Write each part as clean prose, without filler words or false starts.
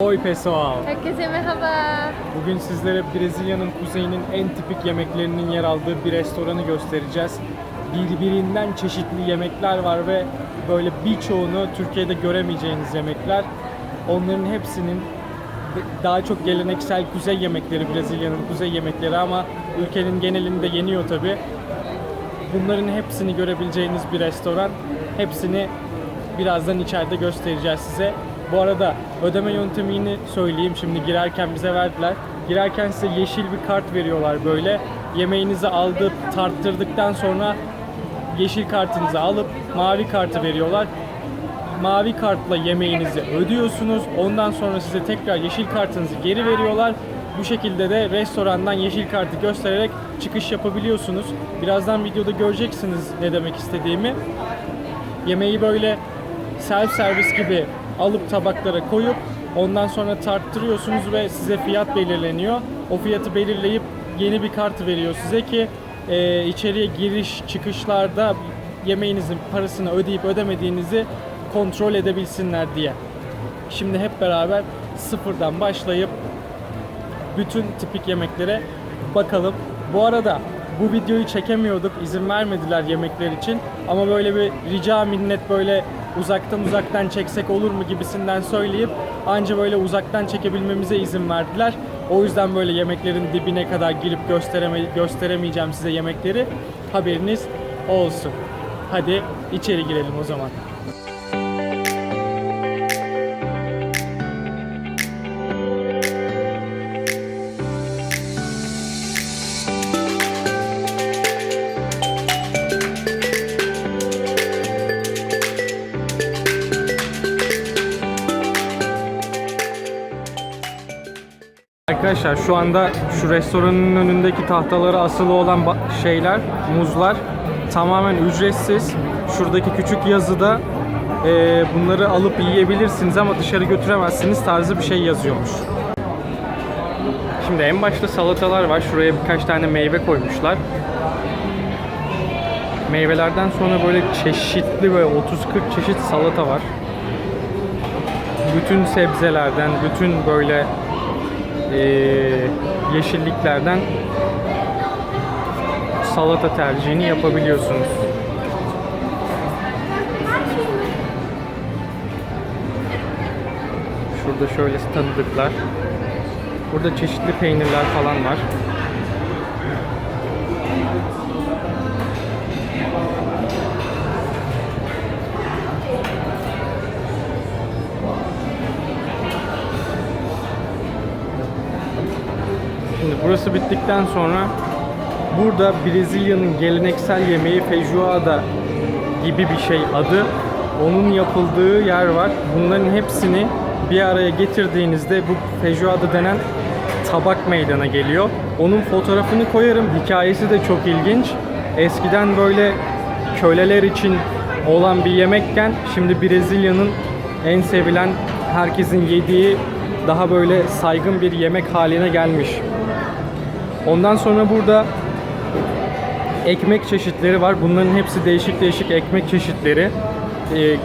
Oi pessoal. Herkese merhaba. Bugün sizlere Brezilya'nın kuzeyinin en tipik yemeklerinin yer aldığı bir restoranı göstereceğiz. Birbirinden çeşitli yemekler var ve böyle birçoğunu Türkiye'de göremeyeceğiniz yemekler. Onların hepsinin daha çok geleneksel kuzey yemekleri, Brezilya'nın kuzey yemekleri ama ülkenin genelinde yeniyor tabi. Bunların hepsini görebileceğiniz bir restoran. Hepsini birazdan içeride göstereceğiz size. Bu arada ödeme yöntemini söyleyeyim. Şimdi girerken bize verdiler. Girerken size yeşil bir kart veriyorlar böyle. Yemeğinizi aldıp tarttırdıktan sonra yeşil kartınızı alıp mavi kartı veriyorlar. Mavi kartla yemeğinizi ödüyorsunuz. Ondan sonra size tekrar yeşil kartınızı geri veriyorlar. Bu şekilde de restorandan yeşil kartı göstererek çıkış yapabiliyorsunuz. Birazdan videoda göreceksiniz ne demek istediğimi. Yemeği böyle self servis gibi alıp tabaklara koyup ondan sonra tarttırıyorsunuz ve size fiyat belirleniyor. O fiyatı belirleyip yeni bir kart veriyor size ki içeriye giriş çıkışlarda yemeğinizin parasını ödeyip ödemediğinizi kontrol edebilsinler diye. Şimdi hep beraber sıfırdan başlayıp bütün tipik yemeklere bakalım. Bu arada bu videoyu çekemiyorduk, izin vermediler yemekler için. Ama böyle bir rica minnet böyle uzaktan çeksek olur mu gibisinden söyleyip anca böyle uzaktan çekebilmemize izin verdiler. O yüzden böyle yemeklerin dibine kadar girip gösteremeyeceğim size yemekleri. Haberiniz olsun. Hadi içeri girelim o zaman. Arkadaşlar şu anda şu restoranın önündeki tahtalara asılı olan şeyler, muzlar tamamen ücretsiz. Şuradaki küçük yazıda bunları alıp yiyebilirsiniz ama dışarı götüremezsiniz tarzı bir şey yazıyormuş. Şimdi en başta salatalar var. Şuraya birkaç tane meyve koymuşlar. Meyvelerden sonra böyle çeşitli böyle 30-40 çeşit salata var. Bütün sebzelerden, bütün böyle yeşilliklerden salata tercihini yapabiliyorsunuz. Şurada şöyle tanıdıklar. Burada çeşitli peynirler falan var. Şimdi burası bittikten sonra burada Brezilya'nın geleneksel yemeği feijoada gibi bir şey adı. Onun yapıldığı yer var. Bunların hepsini bir araya getirdiğinizde bu feijoada denen tabak meydana geliyor. Onun fotoğrafını koyarım. Hikayesi de çok ilginç. Eskiden böyle köleler için olan bir yemekken şimdi Brezilya'nın en sevilen, herkesin yediği daha böyle saygın bir yemek haline gelmiş. Ondan sonra burada ekmek çeşitleri var. Bunların hepsi değişik değişik ekmek çeşitleri.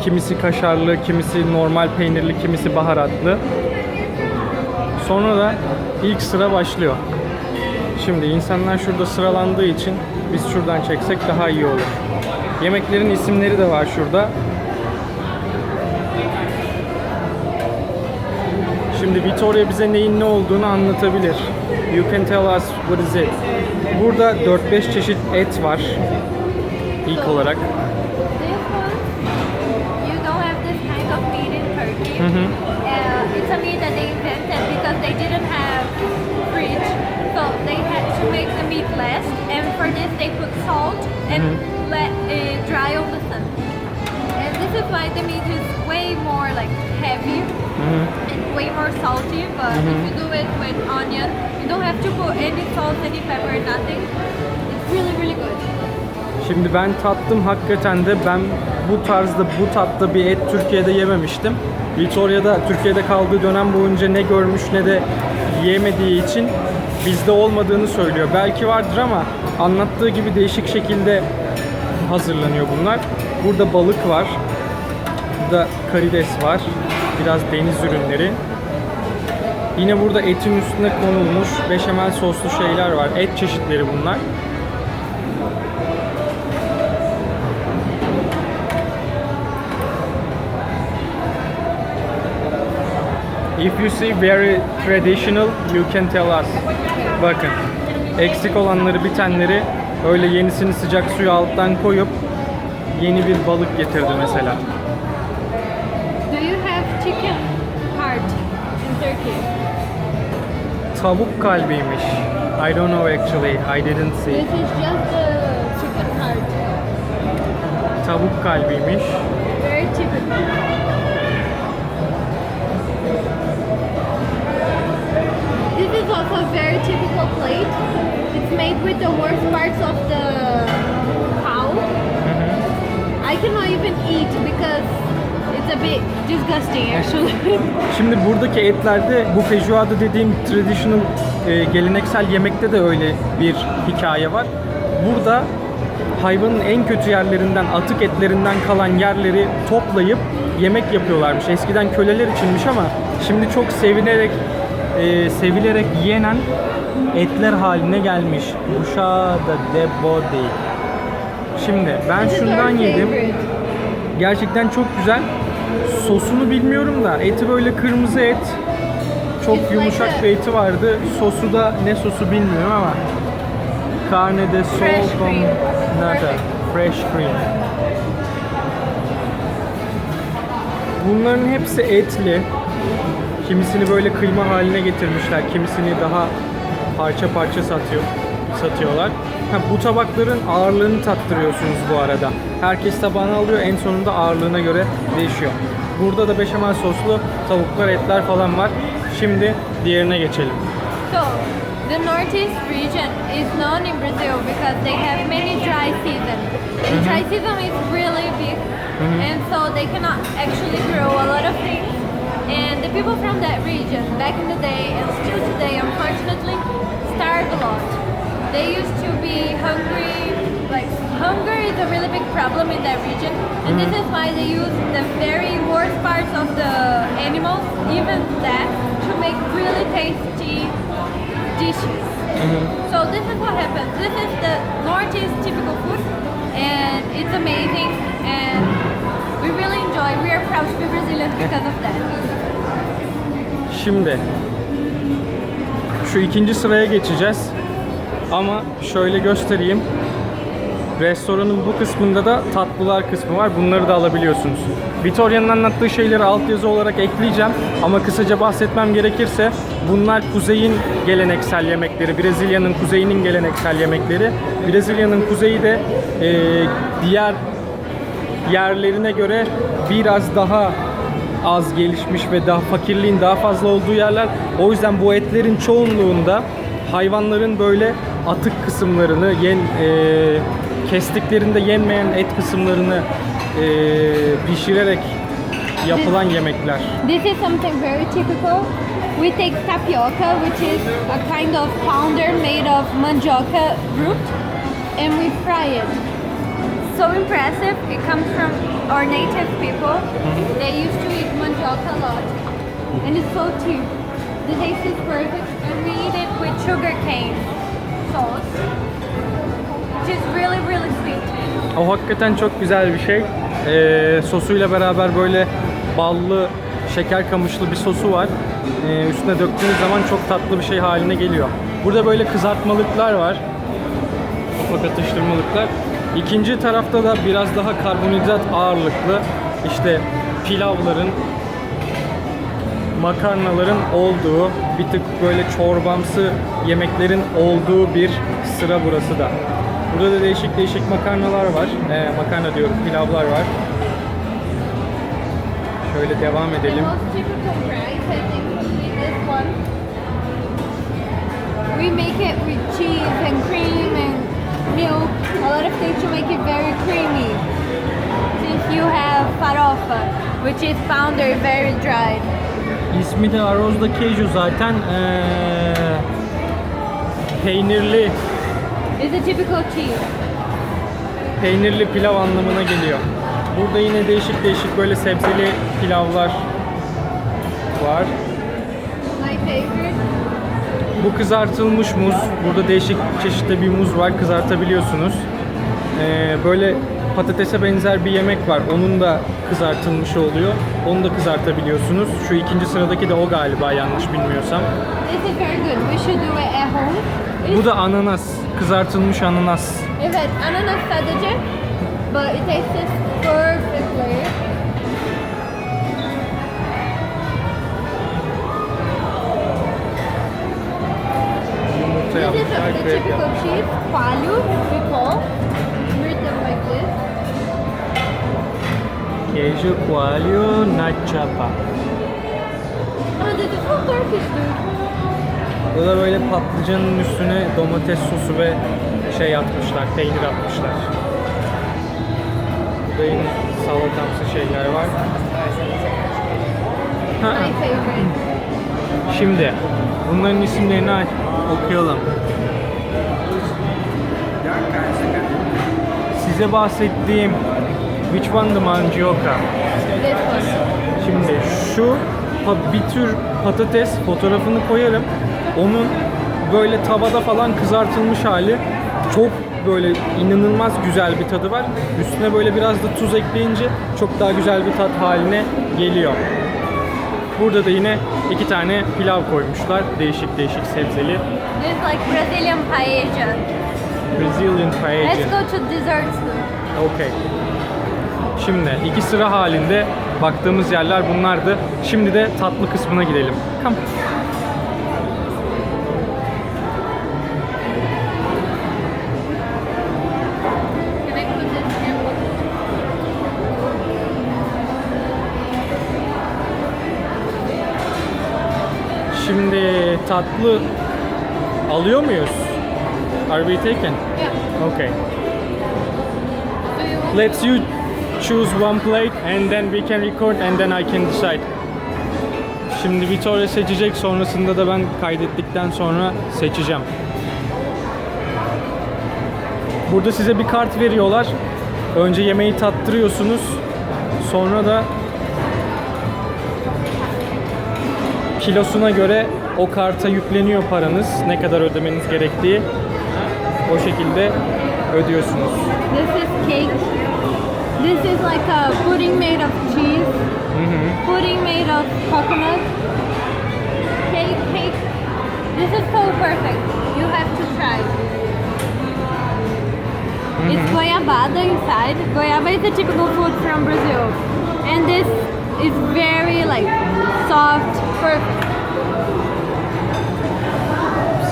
Kimisi kaşarlı, kimisi normal peynirli, kimisi baharatlı. Sonra da ilk sıra başlıyor. Şimdi insanlar şurada sıralandığı için biz şuradan çeksek daha iyi olur. Yemeklerin isimleri de var şurada. Şimdi Victoria bize neyin ne olduğunu anlatabilir. You can tell us what is it. Burada 4-5 çeşit et var. İlk olarak. You don't have this kind of meat in Turkey. It's a meat that they invented because they didn't have fridge, so they had to make the meat last. And for this, they put salt and let it dry on the sun. And this is why the meat is way more like heavy and way more salty. But if you do it with onion, you don't have to put any salt, any pepper, nothing. It's really, really good. Şimdi ben tattım, hakikaten de ben bu tarzda, bu tatta bir et Türkiye'de yememiştim. Victoria'da Türkiye'de kaldığı dönem boyunca ne görmüş ne de yiyemediği için bizde olmadığını söylüyor. Belki vardır ama anlattığı gibi değişik şekilde hazırlanıyor bunlar. Burada balık var. Burada karides var. Biraz deniz ürünleri. Yine burada etin üstüne konulmuş beşamel soslu şeyler var. Et çeşitleri bunlar. If you see very traditional, you can tell us. Bakın, eksik olanları, bitenleri öyle yenisini sıcak suya alttan koyup yeni bir balık getirdi mesela. Do you have chicken heart in Turkey? Tavuk kalbiymiş. I don't know actually. I didn't see. This is just the chicken heart. Tavuk kalbiymiş. Very typical. This is also a very typical plate. It's made with the worst parts of the cow. I cannot even eat because it's a bit disgusting actually. Şimdi buradaki etlerde bu feijoada dediğim traditional geleneksel yemekte de öyle bir hikaye var. Burada hayvanın en kötü yerlerinden, atık etlerinden kalan yerleri toplayıp yemek yapıyorlarmış. Eskiden köleler içinmiş ama şimdi çok sevilerek yenen etler haline gelmiş. Buchada de bode. Şimdi ben This is şundan our yedim. favorite. Gerçekten çok güzel. Sosunu bilmiyorum da eti böyle kırmızı et. Çok It's yumuşak like a- bir eti vardı. Sosu da ne sosu bilmiyorum ama carne de sol Fresh con cream. nata. Perfect. Fresh cream. Bunların hepsi etli. Kimisini böyle kıyma haline getirmişler. Kimisini daha parça parça satıyorlar. Bu tabakların ağırlığını tattırıyorsunuz bu arada. Herkes tabağını alıyor. En sonunda ağırlığına göre değişiyor. Burada da beşamel soslu tavuklar, etler falan var. Şimdi diğerine geçelim. So, the Northeast region is known in Brazil because they have many dry seasons. The dry season is really big, and so they cannot actually grow a lot of things. And the people from that region, back in the day and still today, unfortunately, starve a lot. They used to be hungry. Like, hunger is a really big problem in that region, and this is why they use the very worst parts of the animals, even that, to make really tasty dishes. So this is what happens. This is the Northeast typical food, and it's amazing, and we really enjoy. We are proud to be Brazilians because of that. Şimdi şu ikinci sıraya geçeceğiz. Ama şöyle göstereyim. Restoranın bu kısmında da tatlılar kısmı var. Bunları da alabiliyorsunuz. Vitoria'nın anlattığı şeyleri altyazı olarak ekleyeceğim. Ama kısaca bahsetmem gerekirse bunlar kuzeyin geleneksel yemekleri. Brezilya'nın kuzeyinin geleneksel yemekleri. Brezilya'nın kuzeyi de diğer yerlerine göre biraz daha az gelişmiş ve daha fakirliğin daha fazla olduğu yerler. O yüzden bu etlerin çoğunluğunda hayvanların böyle atık kısımlarını kestiklerinde yenmeyen et kısımlarını pişirerek yapılan yemekler. This is something very typical. We take tapioca, which is a kind of powder made of mandioca root, and we fry it. So impressive. It comes from our native people. They used to eat mandioca a lot, and it's so cheap. The taste is perfect, and we eat it with sugar cane sauce, which is really, really sweet. O hakikaten çok güzel bir şey. Sosuyla beraber böyle ballı, şeker kamışlı bir sosu var. Üstüne döktüğünüz zaman çok tatlı bir şey haline geliyor. Burada böyle kızartmalıklar var. Ufak atıştırmalıklar. İkinci tarafta da biraz daha karbonhidrat ağırlıklı işte pilavların, makarnaların olduğu, bir tık böyle çorbamsı yemeklerin olduğu bir sıra burası da. Burada da değişik değişik makarnalar var. Makarna diyorum, pilavlar var. Şöyle devam The edelim. most typical rice, I think, would be this one. We make it with cheese and cream and milk, a lot of things to make it very creamy. Since you have farofa, which is pounder, very dried. İsmi de arroz da queijo zaten. Peynirli It's a typical cheese. peynirli pilav anlamına geliyor. Burada yine değişik değişik böyle sebzeli pilavlar var. My favorite. Bu kızartılmış muz. Burada değişik çeşitli bir muz var. Kızartabiliyorsunuz. Böyle patatese benzer bir yemek var. Onun da kızartılmış oluyor. Onu da kızartabiliyorsunuz. Şu ikinci sıradaki de o galiba, yanlış bilmiyorsam. This is very good. We should do it at home. Bu da ananas. Kızartılmış ananas. Evet, ananas sadece. But it tastes perfectly. Yumurta This is yapmışlar. the krep typical yapmışlar. cheese, palio, we call. Written like this. Queijo coalho na chapa. Oh, this is so Turkish, dude. Bu da böyle patlıcanın üstüne domates sosu ve şey atmışlar, peynir atmışlar. Burada yine salatamsı şeyler var. Ha, My favorite. şimdi bunların isimlerini okuyalım. Size bahsettiğim which one the mandioca? This one. Şimdi şu bir tür patates, fotoğrafını koyarım. Onun böyle tavada falan kızartılmış hali, çok böyle inanılmaz güzel bir tadı var. Üstüne böyle biraz da tuz ekleyince çok daha güzel bir tat haline geliyor. Burada da yine 2 tane pilav koymuşlar. Değişik değişik sebzeli. This is like Brazilian paella. Brazilian Let's paella. go to desserts now. Okay. Şimdi 2 sıra halinde baktığımız yerler bunlardı. Şimdi de tatlı kısmına gidelim. Come. Can I put this here? Şimdi tatlı alıyor muyuz? Are we taking? Yeah. Okay. Do you want Let's you choose one plate and then we can record and then I can decide. Şimdi Victoria seçecek, sonrasında da ben kaydettikten sonra seçeceğim. Burada size bir kart veriyorlar. Önce yemeği tattırıyorsunuz. Sonra da kilosuna göre o karta yükleniyor paranız. Ne kadar ödemeniz gerektiği. O şekilde ödüyorsunuz. This is cake. This is like a pudding made of cheese. Pudding made of coconut. Cake. This is so perfect. You have to try. It's goiabada inside. Goiaba is a typical food from Brazil. And this is very like soft, perfect.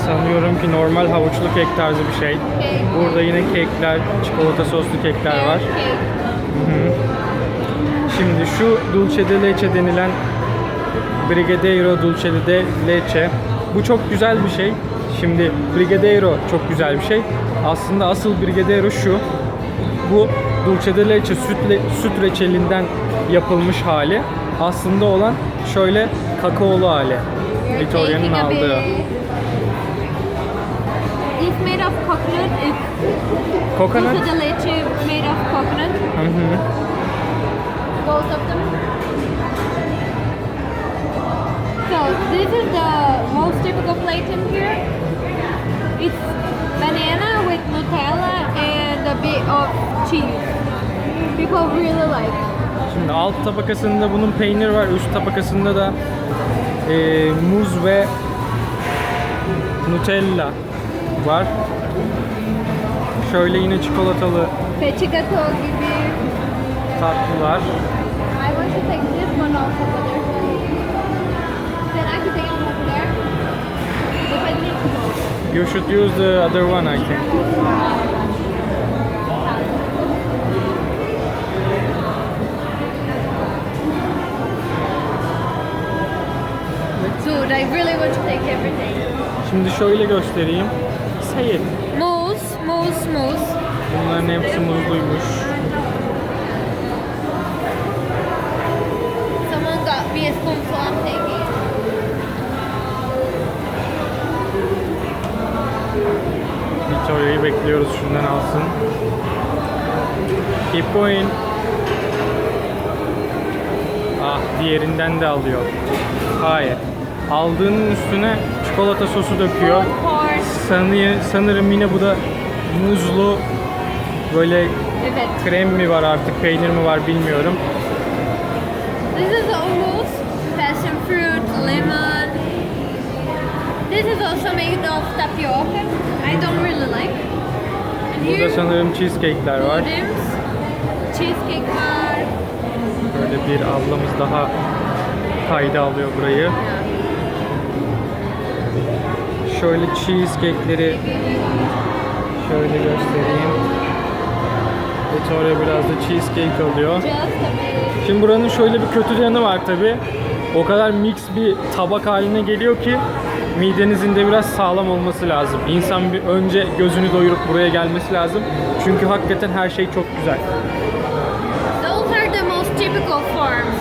Sanıyorum ki normal havuçlu kek tarzı bir şey. Cake. Burada yine kekler, çikolata soslu kekler var. Cake. Şimdi şu dulce de leche denilen brigadeiro dulce de leche. Bu çok güzel bir şey. Şimdi brigadeiro çok güzel bir şey. Aslında asıl brigadeiro şu. Bu dulce de leche süt reçelinden yapılmış hali. Aslında olan şöyle kakaolu hali. You're Victoria'nın taking a aldığı. bit. It's made of coconut. It's Coconut? dulce de leche made of coconut. Hı hı. Both of them. So this is the most typical plate in here. It's banana with Nutella and a bit of cheese. People really like. Şimdi alt tabakasında bunun peynir var, üst tabakasında da muz ve Nutella var. Şöyle yine çikolatalı Peccicato gibi. tatlılar. I want to take this one off over there. Then I can take it over there. If I need to. You should use the other one, I think. Dude, I really want to take everything. Şimdi şöyle göstereyim. Say it. Mousse. Bunların hepsi muzluymuş. Someone got me a spoon, so I'm taking it. Victoria'yı bekliyoruz, şundan alsın. Keep going. Ah, diğerinden de alıyor. Hayır. aldığının üstüne çikolata sosu döküyor. Food court. Sanırım yine bu da muzlu, böyle Evet. krem mi var artık, peynir mi var bilmiyorum. This is hummus, passion fruit, lemon. This is also made of tapioca. I don't really like. And Burada sanırım cheesecake'ler var. puddings, cheesecake var. Böyle bir ablamız daha kayda alıyor burayı. Şöyle cheesecake'leri şöyle göstereyim. Victoria biraz da cheesecake alıyor. Just a bit. Şimdi buranın şöyle bir kötü yanı var tabi. O kadar mix bir tabak haline geliyor ki midenizin de biraz sağlam olması lazım. İnsan bir önce gözünü doyurup buraya gelmesi lazım. Çünkü hakikaten her şey çok güzel. Those are the most typical forms.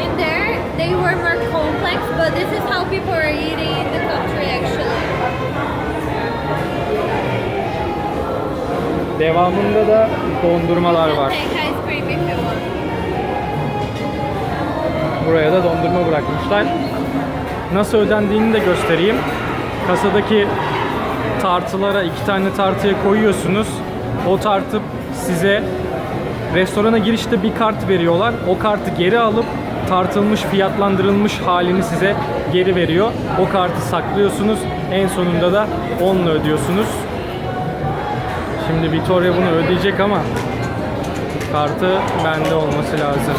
In there, they were more complex, but this is how people are eating in the country actually. Devamında da dondurmalar You can var. take ice cream if you want. Buraya da dondurma bırakmışlar. Nasıl ödendiğini de göstereyim. Kasadaki tartılara 2 tane tartıya koyuyorsunuz. O tartı size restorana girişte bir kart veriyorlar. O kartı geri alıp tartılmış, fiyatlandırılmış halini size geri veriyor. O kartı saklıyorsunuz. En sonunda da onunla ödüyorsunuz. Şimdi Victoria bunu ödeyecek ama kartı bende olması lazım.